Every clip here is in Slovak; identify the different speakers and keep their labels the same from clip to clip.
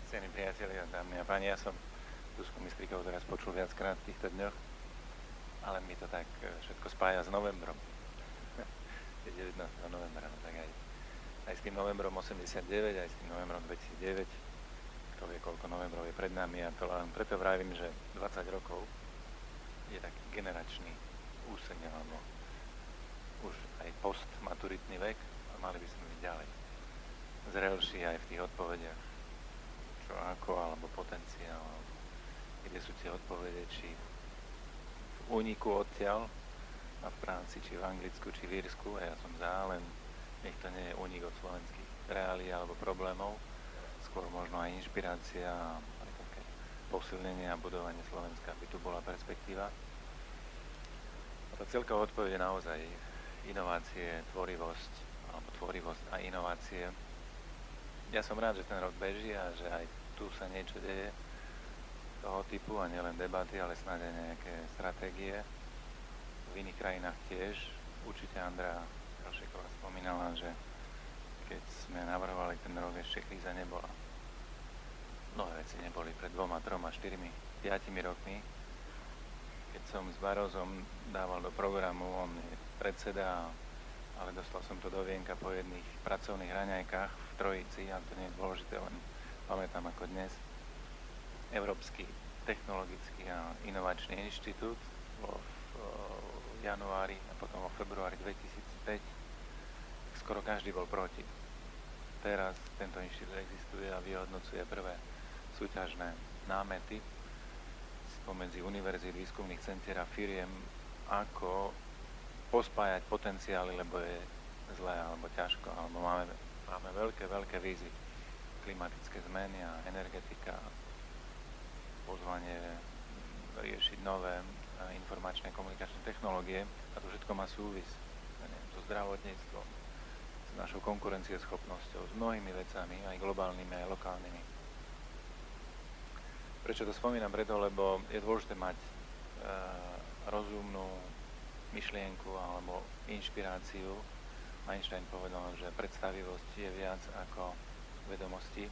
Speaker 1: Cení priatelia, dámy a páni, ja som Zuzku Mistrikovú teraz počul viackrát v týchto dňoch, ale mi to tak všetko spája s novembrom. Je 19. novembra, no tak aj s tým novembrom 89, aj s tým novembrom 2009. Kto vie, koľko novembrov je pred nami, a to len preto vravím, že 20 rokov je taký generačný úseň, alebo už aj postmaturitný vek, a mali by sme byť ďalej zrelší aj v tých odpovediach, čo ako, alebo potenciál, alebo kde sú tie odpovede, či v úniku odtiaľ a v práci, či v Anglicku, či v Írsku, a ja som za, len nech to nie je únik od slovenských reálií alebo problémov, skôr možno aj inšpirácia a aj také posilnenie a budovanie Slovenska, aby tu bola perspektíva. A tá celková odpoveď je naozaj inovácie, tvorivosť, alebo tvorivosť a inovácie. Ja som rád, že ten rok beží a že aj tu sa niečo deje toho typu, a nielen debaty, ale snáď aj nejaké stratégie. V iných krajinách tiež. Určite Andrea Kalšeková spomínala, že keď sme navrhovali ten rok, ešte kríza nebola. Mnohé veci neboli pred 2, 3, 4, 5 rokmi. Keď som s Barozom dával do programu, on je predseda, ale dostal som to do vienka po jedných pracovných raňajkách v Trojici, a to nie je dôležité, len pamätám ako dnes. Európsky technologický a inovačný inštitút v januári a potom vo februári 2005, skoro každý bol proti. Teraz tento inštitút existuje a vyhodnocuje prvé súťažné námety spomedzi univerzít, výskumných centier a firiem, ako pospájať potenciály, lebo je zlé alebo ťažko, alebo máme veľké výzvy. Klimatické zmeny a energetika, pozvanie riešiť nové informačné komunikačné technológie, a to všetko má súvis so zdravotníctvom, s našou konkurencieschopnosťou, s mnohými vecami, aj globálnymi, aj lokálnymi. Prečo to spomínam? Preto, lebo je dôležité mať rozumnú myšlienku alebo inšpiráciu. Einstein povedal, že predstavivosť je viac ako vedomosti,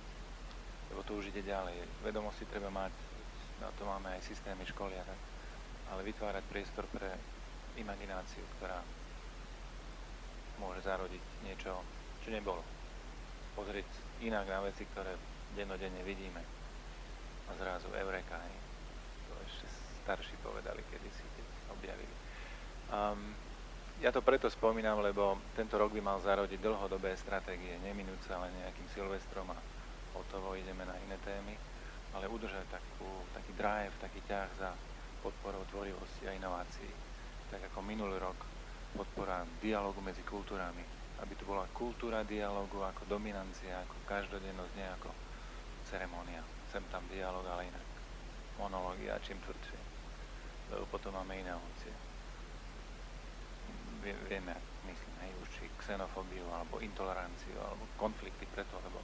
Speaker 1: lebo to už ide ďalej. Vedomosti treba mať, na to máme aj systémy školy, ale vytvárať priestor pre imagináciu, ktorá môže zarodiť niečo, čo nebolo. Pozrieť inak na veci, ktoré dennodenne vidíme. A zrazu eureka, to ešte starší povedali kedysi, keď objavili. Ja to preto spomínam, lebo tento rok by mal zarodiť dlhodobé stratégie, neminúť sa len nejakým Silvestrom a hotovo, ideme na iné témy, ale udržať taký drive, taký ťah za podporou tvorivosti a inovácií. Tak ako minulý rok podpora dialógu medzi kultúrami, aby tu bola kultúra dialógu ako dominancia, ako každodennosť, nie ako ceremónia. Sem tam dialóg, ale inak monológia, čím tvrdšie. Lebo potom máme iné ovocie. Vieme, myslím, už či xenofóbiu, alebo intoleranciu, alebo konflikty preto, lebo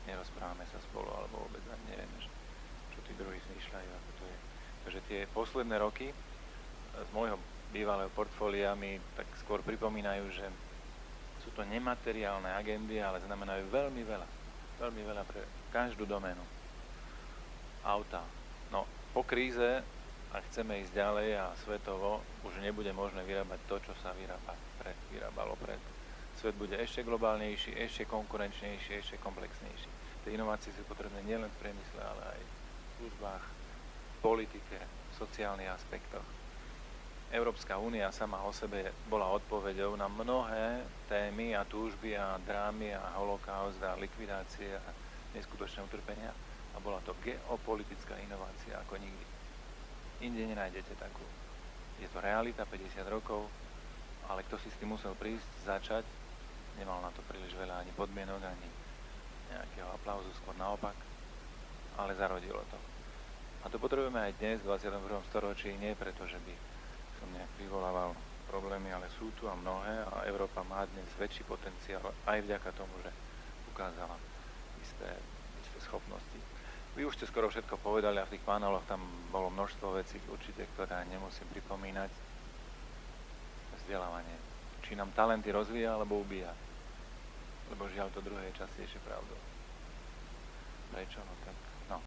Speaker 1: nerozprávame sa spolu, alebo vôbec ani nevieme, čo tí druhí zmýšľajú, ako to je. Takže tie posledné roky z môjho bývalého portfólia mi tak skôr pripomínajú, že sú to nemateriálne agendy, ale znamenajú veľmi veľa pre každú doménu. Auta. No, po kríze, ak chceme ísť ďalej a svetovo, už nebude možné vyrábať to, čo sa vyrábalo pred. Svet bude ešte globálnejší, ešte konkurenčnejší, ešte komplexnejší. Tie inovácie sú potrebné nielen v priemysle, ale aj v službách, v politike, v sociálnych aspektoch. Európska únia sama o sebe bola odpoveďou na mnohé témy a túžby a drámy a holokaust a likvidácie a neskutočné utrpenia. A bola to geopolitická inovácia ako nikdy. Inde nenájdete takú. Je to realita, 50 rokov, ale kto si s tým musel prísť, začať, nemal na to príliš veľa ani podmienok, ani nejakého aplauzu, skôr naopak, ale zarodilo to. A to potrebujeme aj dnes, v 21. storočí, nie preto, že by som nejak vyvolával problémy, ale sú tu a mnohé, a Európa má dnes väčší potenciál aj vďaka tomu, že ukázala isté schopnosti. Vy už ste skoro všetko povedali a v tých paneloch tam bolo množstvo vecí určite, ktoré nemusím pripomínať. Vzdelávanie. Či nám talenty rozvíja alebo ubíja. Lebo žiaľ to druhé je častejšie pravdou. Prečo? No tak